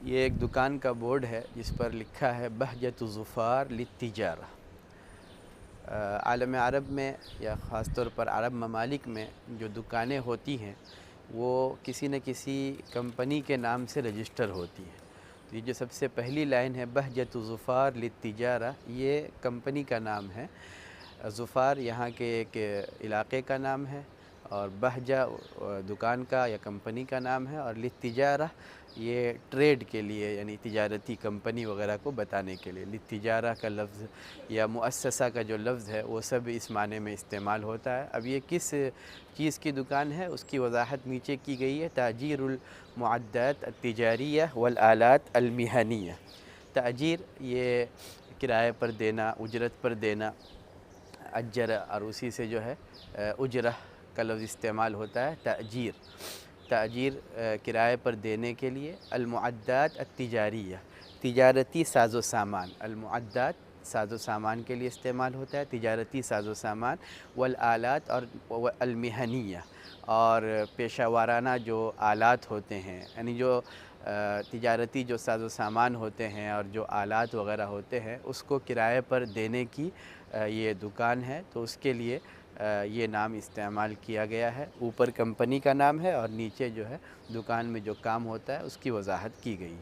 یہ ایک دکان کا بورڈ ہے جس پر لکھا ہے بہجت ظفار للتجارہ۔ عالم عرب میں یا خاص طور پر عرب ممالک میں جو دکانیں ہوتی ہیں وہ کسی نہ کسی کمپنی کے نام سے رجسٹر ہوتی ہیں۔ تو یہ جو سب سے پہلی لائن ہے بہجت ظفار للتجارہ، یہ کمپنی کا نام ہے۔ ظفار یہاں کے ایک علاقے کا نام ہے، اور بہجہ دکان کا یا کمپنی کا نام ہے، اور للتجارہ یہ ٹریڈ کے لیے یعنی تجارتی کمپنی وغیرہ کو بتانے کے لیے۔ للتجارہ کا لفظ یا مؤسسہ کا جو لفظ ہے وہ سب اس معنی میں استعمال ہوتا ہے۔ اب یہ کس چیز کی دکان ہے اس کی وضاحت نیچے کی گئی ہے۔ تاجیر المعدات التجاریہ والآلات المہنیہ۔ تاجیر یہ کرائے پر دینا، اجرت پر دینا، اجر، اور اسی سے جو ہے اجرہ کا لفظ استعمال ہوتا ہے تاجیر۔ تاجیر کرائے پر دینے کے لیے۔ المعدات التجاریہ تجارتی ساز و سامان، المعدات ساز و سامان کے لیے استعمال ہوتا ہے، تجارتی ساز و سامان، والآلات اور المہنیہ اور پیشہ وارانہ جو آلات ہوتے ہیں، یعنی جو تجارتی جو ساز و سامان ہوتے ہیں اور جو آلات وغیرہ ہوتے ہیں اس کو کرائے پر دینے کی یہ دکان ہے، تو اس کے لیے یہ نام استعمال کیا گیا ہے۔ اوپر کمپنی کا نام ہے اور نیچے جو ہے دکان میں جو کام ہوتا ہے اس کی وضاحت کی گئی ہے۔